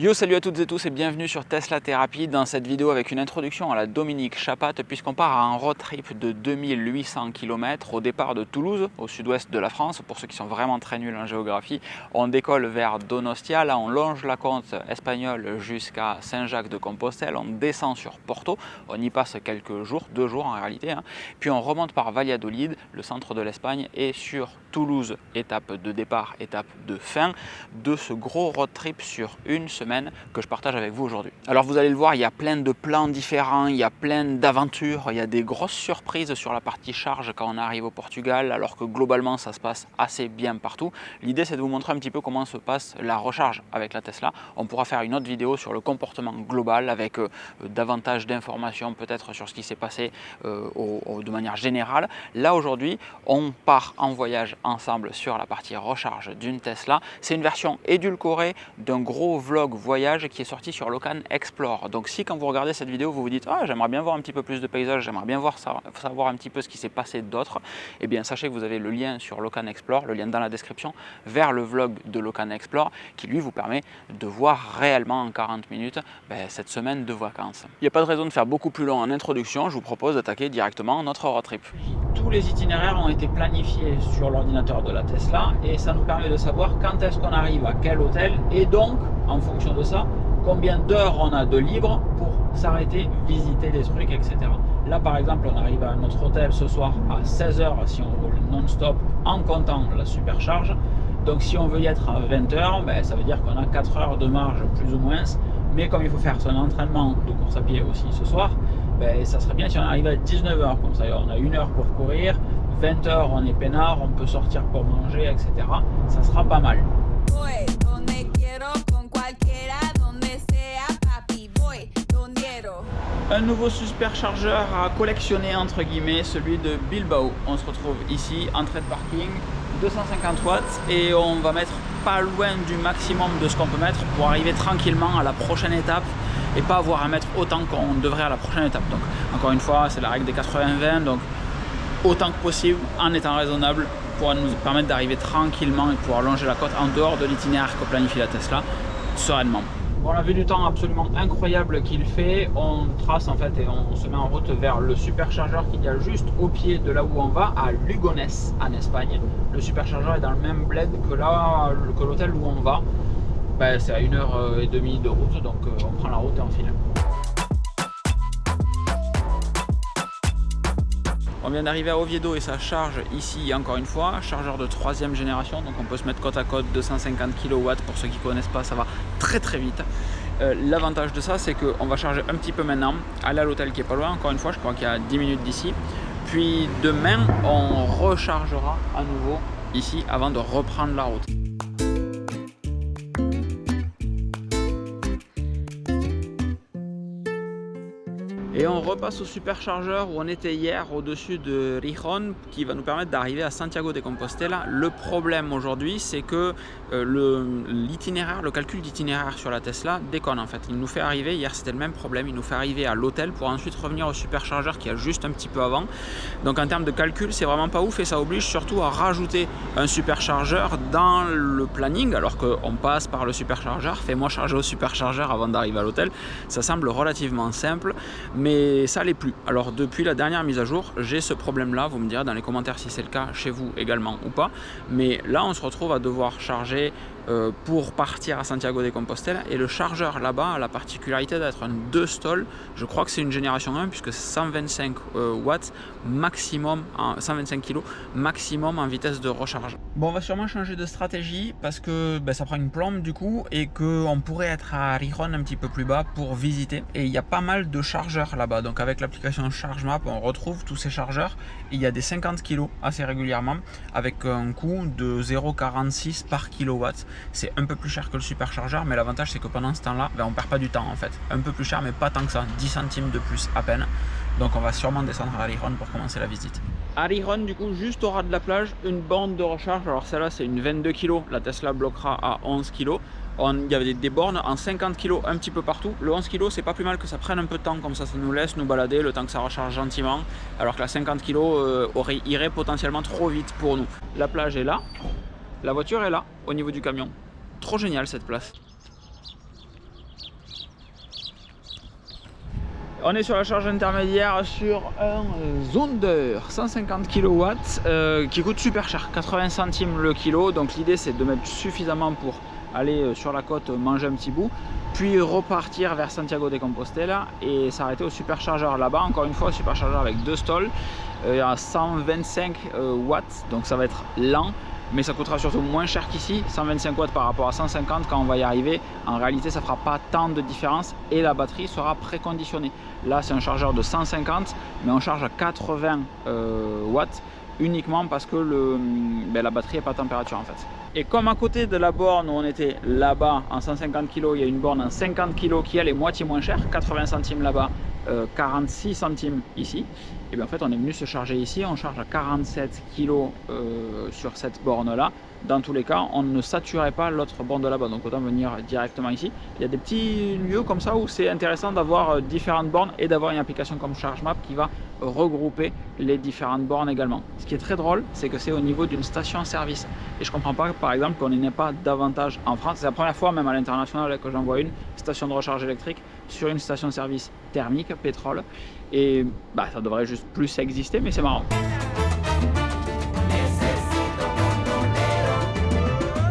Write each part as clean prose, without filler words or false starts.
Yo, salut à toutes et tous et bienvenue sur Tesla Thérapie dans cette vidéo avec une introduction à la Dominique Chapat puisqu'on part à un road trip de 2800 km au départ de Toulouse, au sud-ouest de la France. Pour ceux qui sont vraiment très nuls en géographie, on décolle vers Donostia, là on longe la côte espagnole jusqu'à Saint-Jacques-de-Compostelle, on descend sur Porto, on y passe quelques jours, 2 jours en réalité, puis on remonte par Valladolid, le centre de l'Espagne, et sur Toulouse, étape de départ, étape de fin de ce gros road trip sur une semaine que je partage avec vous aujourd'hui. Alors vous allez le voir, il y a plein de plans différents, il y a plein d'aventures, il y a des grosses surprises sur la partie charge quand on arrive au Portugal, alors que globalement ça se passe assez bien partout. L'idée c'est de vous montrer un petit peu comment se passe la recharge avec la Tesla. On pourra faire une autre vidéo sur le comportement global avec davantage d'informations peut-être sur ce qui s'est passé de manière générale. Là aujourd'hui, on part en voyage ensemble sur la partie recharge d'une Tesla. C'est une version édulcorée d'un gros vlog voyage qui est sorti sur Locan Explore. Donc si quand vous regardez cette vidéo vous vous dites ah j'aimerais bien voir un petit peu plus de paysages, j'aimerais bien savoir un petit peu ce qui s'est passé d'autre, et bien sachez que vous avez le lien sur Locan Explore, le lien dans la description vers le vlog de Locan Explore qui lui vous permet de voir réellement en 40 minutes cette semaine de vacances. Il n'y a pas de raison de faire beaucoup plus long en introduction, je vous propose d'attaquer directement notre road trip. Tous les itinéraires ont été planifiés sur l'ordinateur de la Tesla et ça nous permet de savoir quand est-ce qu'on arrive à quel hôtel et donc en fonction de ça combien d'heures on a de libre pour s'arrêter, visiter des trucs, etc. Là par exemple on arrive à notre hôtel ce soir à 16 h si on roule non-stop en comptant la supercharge. Donc si on veut y être à 20 h, ça veut dire qu'on a 4 heures de marge plus ou moins. Mais comme il faut faire son entraînement de course à pied aussi ce soir, ça serait bien si on arrive à 19 h, comme ça on a 1 heure pour courir, 20 h on est peinard, on peut sortir pour manger, etc. Ça sera pas mal. Un nouveau superchargeur à collectionner entre guillemets, celui de Bilbao. On se retrouve ici, entrée de parking, 250 watts et on va mettre pas loin du maximum de ce qu'on peut mettre pour arriver tranquillement à la prochaine étape et pas avoir à mettre autant qu'on devrait à la prochaine étape. Donc encore une fois c'est la règle des 80-20, donc autant que possible en étant raisonnable pour nous permettre d'arriver tranquillement et pouvoir longer la côte en dehors de l'itinéraire que planifie la Tesla sereinement. Bon, on a vu du temps absolument incroyable qu'il fait, on trace en fait et on se met en route vers le superchargeur qu'il y a juste au pied de là où on va, à Lugones en Espagne. Le superchargeur est dans le même bled que là, que l'hôtel où on va. C'est à 1h30 de route, donc on prend la route et on file. On vient d'arriver à Oviedo et ça charge ici encore une fois, chargeur de 3e génération, donc on peut se mettre côte à côte, 250 kW, pour ceux qui ne connaissent pas ça va très très vite. L'avantage de ça c'est qu'on va charger un petit peu maintenant, aller à l'hôtel qui est pas loin, encore une fois je crois qu'il y a 10 minutes d'ici, puis demain on rechargera à nouveau ici avant de reprendre la route. Et on repasse au superchargeur où on était hier au-dessus de Rijon qui va nous permettre d'arriver à Santiago de Compostela. Le problème aujourd'hui c'est que l'itinéraire, le calcul d'itinéraire sur la Tesla déconne en fait. Il nous fait arriver, hier c'était le même problème, il nous fait arriver à l'hôtel pour ensuite revenir au superchargeur qui est juste un petit peu avant. Donc en termes de calcul c'est vraiment pas ouf et ça oblige surtout à rajouter un superchargeur dans le planning alors qu'on passe par le superchargeur. Fais-moi charger au superchargeur avant d'arriver à l'hôtel. Ça semble relativement simple. Mais ça l'est plus. Alors depuis la dernière mise à jour, j'ai ce problème là, vous me direz dans les commentaires si c'est le cas chez vous également ou pas. Mais là on se retrouve à devoir charger pour partir à Santiago de Compostela et le chargeur là-bas a la particularité d'être un 2 stall. Je crois que c'est une génération 1 puisque c'est 125 watts maximum, 125 kg maximum en vitesse de recharge. Bon, on va sûrement changer de stratégie parce que ça prend une plombe du coup et qu'on pourrait être à Rijon un petit peu plus bas pour visiter. Et il y a pas mal de chargeurs là-bas. Donc avec l'application ChargeMap, on retrouve tous ces chargeurs. Et il y a des 50 kg assez régulièrement avec un coût de 0,46 par kilowatt. C'est un peu plus cher que le superchargeur, mais l'avantage c'est que pendant ce temps-là, on perd pas du temps en fait. Un peu plus cher, mais pas tant que ça, 10 centimes de plus à peine. Donc on va sûrement descendre à Rijon pour commencer la visite. À Rijon, du coup, juste au ras de la plage, une borne de recharge. Alors celle-là, c'est une 22 kg. La Tesla bloquera à 11 kg. Il y avait des bornes en 50 kg un petit peu partout. Le 11 kg, c'est pas plus mal que ça prenne un peu de temps, comme ça nous laisse nous balader le temps que ça recharge gentiment. Alors que la 50 kg irait potentiellement trop vite pour nous. La plage est là. La voiture est là, au niveau du camion. Trop génial cette place. On est sur la charge intermédiaire sur un Zonder 150 kW qui coûte super cher, 80 centimes le kilo. Donc l'idée c'est de mettre suffisamment pour aller sur la côte manger un petit bout, puis repartir vers Santiago de Compostela et s'arrêter au superchargeur là-bas. Encore une fois, superchargeur avec 2 stalls à 125 watts, donc ça va être lent. Mais ça coûtera surtout moins cher qu'ici, 125 watts par rapport à 150 quand on va y arriver. En réalité, ça ne fera pas tant de différence et la batterie sera préconditionnée. Là, c'est un chargeur de 150, mais on charge à 80 watts uniquement parce que la batterie n'est pas à température en fait. Et comme à côté de la borne où on était là-bas en 150 kg, il y a une borne en 50 kg qui elle est moitié moins chère, 80 centimes là-bas, 46 centimes ici. Et bien en fait on est venu se charger ici, on charge à 47 kg sur cette borne là. Dans tous les cas on ne saturait pas l'autre borne de là-bas, donc autant venir directement ici. Il y a des petits lieux comme ça où c'est intéressant d'avoir différentes bornes et d'avoir une application comme ChargeMap qui va regrouper les différentes bornes également. Ce qui est très drôle, c'est que c'est au niveau d'une station-service et je comprends pas par exemple qu'on n'ait pas davantage en France. C'est la première fois même à l'international que j'en vois une station de recharge électrique sur une station-service thermique, pétrole, et ça devrait juste plus exister, mais c'est marrant.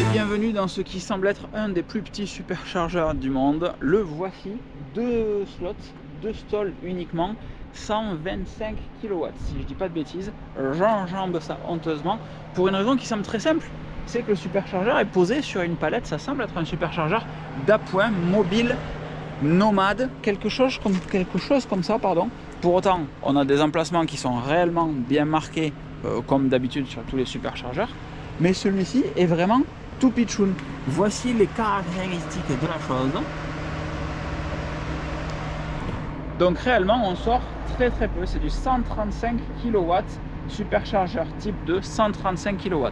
Et bienvenue dans ce qui semble être un des plus petits superchargeurs du monde. Le voici, 2 slots, 2 stalls uniquement, 125 kW. Si je dis pas de bêtises, j'enjambe ça honteusement pour une raison qui semble très simple. C'est que le superchargeur est posé sur une palette, ça semble être un superchargeur d'appoint mobile nomade, quelque chose comme ça, pardon. Pour autant, on a des emplacements qui sont réellement bien marqués, comme d'habitude sur tous les superchargeurs, mais celui-ci est vraiment tout pitchoun. Voici les caractéristiques de la chose. Donc réellement, on sort très peu, c'est du 135 kW, superchargeur type 2, 135 kW.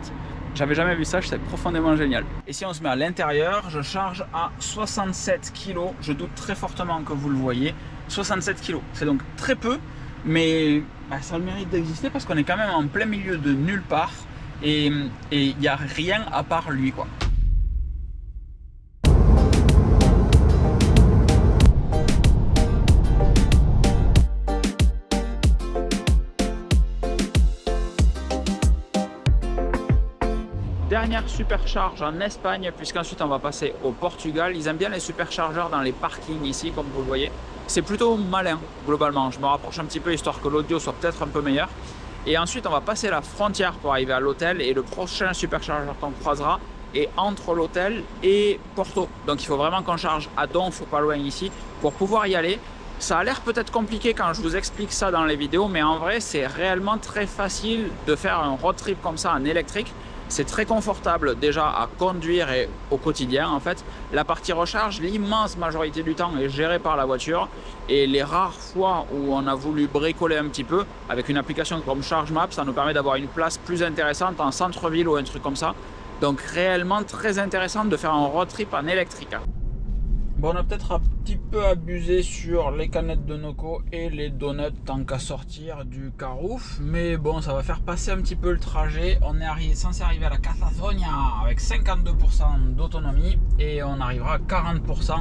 J'avais jamais vu ça, c'est profondément génial. Et si on se met à l'intérieur, je charge à 67 kg. Je doute très fortement que vous le voyez. 67 kg, c'est donc très peu, mais ça a le mérite d'exister parce qu'on est quand même en plein milieu de nulle part et il n'y a rien à part lui, quoi. Dernière supercharge en Espagne, puisqu'ensuite on va passer au Portugal. Ils aiment bien les superchargeurs dans les parkings ici, comme vous le voyez. C'est plutôt malin, globalement. Je me rapproche un petit peu, histoire que l'audio soit peut-être un peu meilleur. Et ensuite, on va passer la frontière pour arriver à l'hôtel. Et le prochain superchargeur qu'on croisera est entre l'hôtel et Porto. Donc il faut vraiment qu'on charge à Donf, pas loin ici, pour pouvoir y aller. Ça a l'air peut-être compliqué quand je vous explique ça dans les vidéos, mais en vrai, c'est réellement très facile de faire un road trip comme ça en électrique. C'est très confortable déjà à conduire et au quotidien en fait. La partie recharge, l'immense majorité du temps est gérée par la voiture et les rares fois où on a voulu bricoler un petit peu avec une application comme ChargeMap, ça nous permet d'avoir une place plus intéressante en centre-ville ou un truc comme ça. Donc réellement très intéressant de faire un road trip en électrique. Bon, on a peut-être un petit peu abusé sur les canettes de Noco et les donuts tant qu'à sortir du Carouf, mais bon, ça va faire passer un petit peu le trajet. On est censé arriver à la Catalonia avec 52% d'autonomie et on arrivera à 40%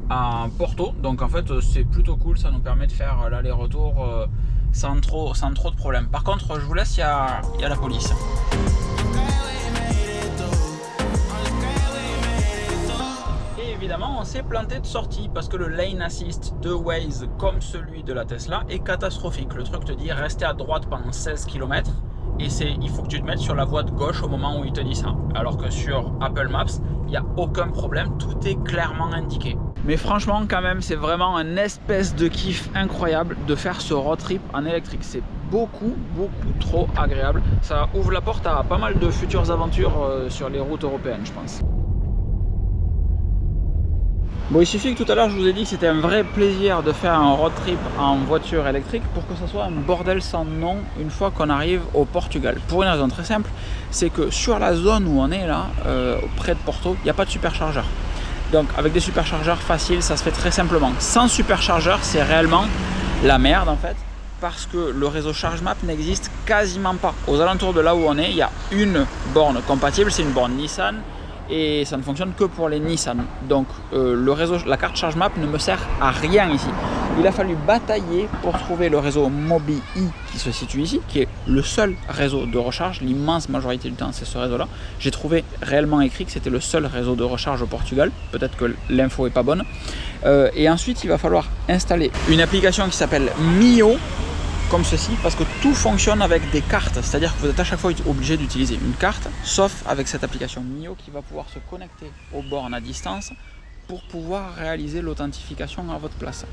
à Porto. Donc en fait, c'est plutôt cool, ça nous permet de faire l'aller-retour sans trop de problèmes. Par contre, je vous laisse, il y a la police. Évidemment, on s'est planté de sortie parce que le lane assist de Waze, comme celui de la Tesla, est catastrophique. Le truc te dit rester à droite pendant 16 km et il faut que tu te mettes sur la voie de gauche au moment où il te dit ça. Alors que sur Apple Maps, il n'y a aucun problème, tout est clairement indiqué. Mais franchement, quand même, c'est vraiment un espèce de kiff incroyable de faire ce road trip en électrique. C'est beaucoup trop agréable. Ça ouvre la porte à pas mal de futures aventures sur les routes européennes, je pense. Bon, il suffit que tout à l'heure je vous ai dit que c'était un vrai plaisir de faire un road trip en voiture électrique pour que ça soit un bordel sans nom une fois qu'on arrive au Portugal. Pour une raison très simple, c'est que sur la zone où on est là, près de Porto, il n'y a pas de superchargeur. Donc avec des superchargeurs faciles, ça se fait très simplement. Sans superchargeur, c'est réellement la merde en fait, parce que le réseau ChargeMap n'existe quasiment pas. Aux alentours de là où on est, il y a une borne compatible, c'est une borne Nissan. et ça ne fonctionne que pour les Nissan. Donc le réseau, la carte ChargeMap ne me sert à rien ici. Il a fallu batailler pour trouver le réseau Mobi qui se situe ici, qui est le seul réseau de recharge. L'immense majorité du temps, c'est ce réseau-là. J'ai trouvé réellement écrit que c'était le seul réseau de recharge au Portugal. Peut-être que l'info n'est pas bonne. Et ensuite, il va falloir installer une application qui s'appelle Mio, comme ceci, parce que tout fonctionne avec des cartes. C'est-à-dire que vous êtes à chaque fois obligé d'utiliser une carte, sauf avec cette application Mio qui va pouvoir se connecter aux bornes à distance pour pouvoir réaliser l'authentification à votre place.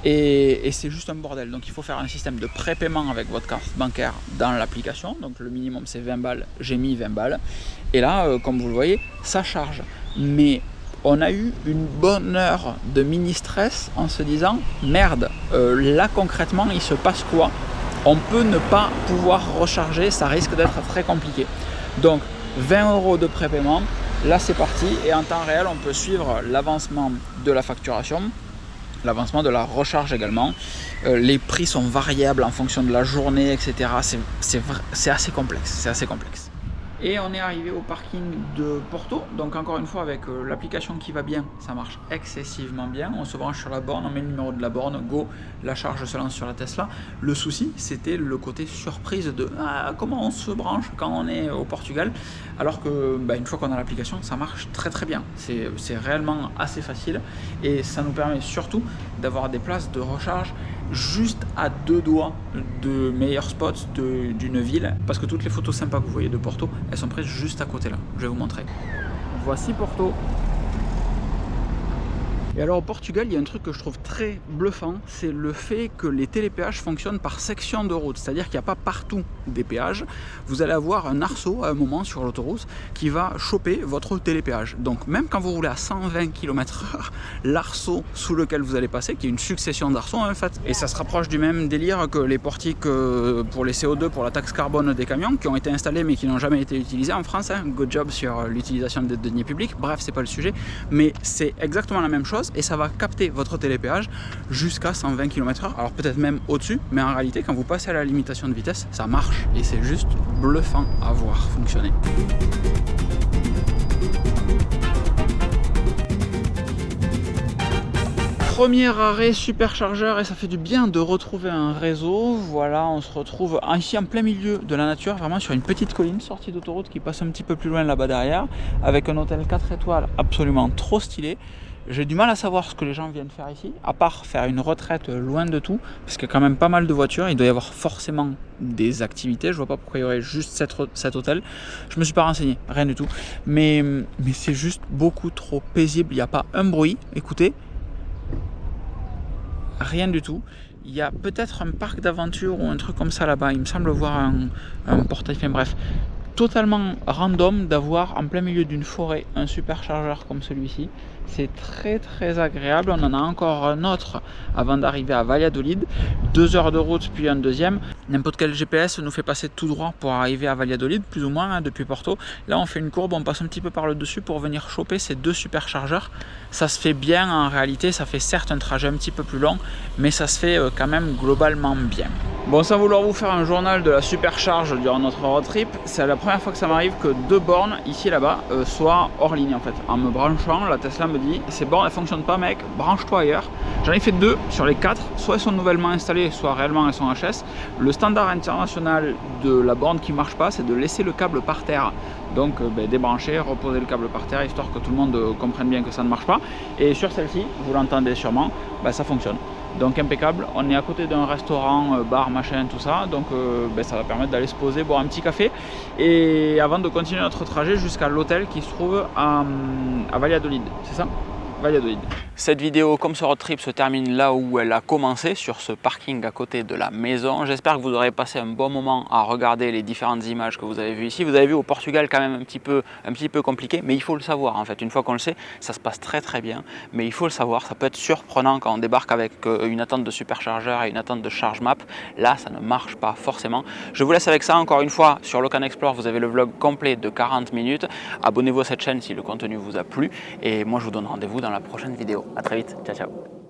Et c'est juste un bordel, donc il faut faire un système de prépaiement avec votre carte bancaire dans l'application, donc le minimum c'est 20 balles, j'ai mis 20 balles, et là, comme vous le voyez, ça charge. Mais on a eu une bonne heure de mini-stress en se disant, merde, là concrètement il se passe quoi? On peut ne pas pouvoir recharger, ça risque d'être très compliqué. Donc 20 € de prépaiement, là c'est parti, et en temps réel on peut suivre l'avancement de la facturation, l'avancement de la recharge également. Les prix sont variables en fonction de la journée, etc. C'est assez complexe, Et on est arrivé au parking de Porto, donc encore une fois avec l'application qui va bien, ça marche excessivement bien. On se branche sur la borne, on met le numéro de la borne, go, la charge se lance sur la Tesla. Le souci, c'était le côté surprise de comment on se branche quand on est au Portugal, alors que une fois qu'on a l'application, ça marche très très bien. C'est réellement assez facile et ça nous permet surtout d'avoir des places de recharge juste à 2 doigts de meilleurs spots d'une ville, parce que toutes les photos sympas que vous voyez de Porto, elles sont prises juste à côté là. Je vais vous montrer. Voici Porto. Et alors au Portugal, il y a un truc que je trouve très bluffant, c'est le fait que les télépéages fonctionnent par section de route, c'est-à-dire qu'il n'y a pas partout des péages. Vous allez avoir un arceau à un moment sur l'autoroute qui va choper votre télépéage. Donc même quand vous roulez à 120 km/h, l'arceau sous lequel vous allez passer, qui est une succession d'arceaux en fait, et ça se rapproche du même délire que les portiques pour les CO2, pour la taxe carbone des camions, qui ont été installés mais qui n'ont jamais été utilisés en France. Good job sur l'utilisation des deniers publics, bref, c'est pas le sujet, mais c'est exactement la même chose. Et ça va capter votre télépéage jusqu'à 120 km/h, alors peut-être même au-dessus, mais en réalité quand vous passez à la limitation de vitesse, ça marche et c'est juste bluffant à voir fonctionner. Premier arrêt superchargeur, et ça fait du bien de retrouver un réseau. Voilà, on se retrouve ici en plein milieu de la nature, vraiment sur une petite colline sortie d'autoroute qui passe un petit peu plus loin là-bas derrière, avec un hôtel 4 étoiles absolument trop stylé. J'ai du mal à savoir ce que les gens viennent faire ici, à part faire une retraite loin de tout, parce qu'il y a quand même pas mal de voitures, il doit y avoir forcément des activités, je vois pas pourquoi il y aurait juste cet hôtel. Je me suis pas renseigné, rien du tout, mais c'est juste beaucoup trop paisible, il n'y a pas un bruit, écoutez, rien du tout. Il y a peut-être un parc d'aventure ou un truc comme ça là-bas, il me semble voir un portail, enfin bref. Totalement random d'avoir en plein milieu d'une forêt un superchargeur comme celui-ci. C'est très très agréable. On en a encore un autre avant d'arriver à Valladolid. 2 heures de route puis un deuxième. N'importe quel GPS nous fait passer tout droit pour arriver à Valladolid, plus ou moins depuis Porto. Là on fait une courbe, on passe un petit peu par le dessus pour venir choper ces 2 superchargeurs. Ça se fait bien en réalité, ça fait certes un trajet un petit peu plus long, mais ça se fait quand même globalement bien. Bon, sans vouloir vous faire un journal de la supercharge durant notre road trip, c'est la première fois que ça m'arrive que 2 bornes ici et là-bas soient hors ligne en fait. En me branchant, la Tesla me dit ces bornes elles fonctionnent pas mec, branche-toi ailleurs. J'en ai fait 2 sur les 4, soit elles sont nouvellement installées, soit réellement elles sont HS. Le standard international de la borne qui marche pas, c'est de laisser le câble par terre. Donc débrancher, reposer le câble par terre, histoire que tout le monde comprenne bien que ça ne marche pas. Et sur celle-ci, vous l'entendez sûrement, ça fonctionne. Donc impeccable, on est à côté d'un restaurant, bar, machin, tout ça, donc ça va permettre d'aller se poser, boire un petit café, et avant de continuer notre trajet jusqu'à l'hôtel qui se trouve à Valladolid, c'est ça ? Valladolid. Cette vidéo, comme ce road trip, se termine là où elle a commencé, sur ce parking à côté de la maison. J'espère que vous aurez passé un bon moment à regarder les différentes images que vous avez vues ici. Vous avez vu au Portugal quand même un petit peu compliqué, mais il faut le savoir en fait. Une fois qu'on le sait, ça se passe très très bien, mais il faut le savoir, ça peut être surprenant quand on débarque avec une attente de superchargeur et une attente de ChargeMap. Là, ça ne marche pas forcément. Je vous laisse avec ça. Encore une fois, sur Locan Explore, vous avez le vlog complet de 40 minutes. Abonnez-vous à cette chaîne si le contenu vous a plu, et moi je vous donne rendez-vous dans la prochaine vidéo. A très vite, ciao ciao.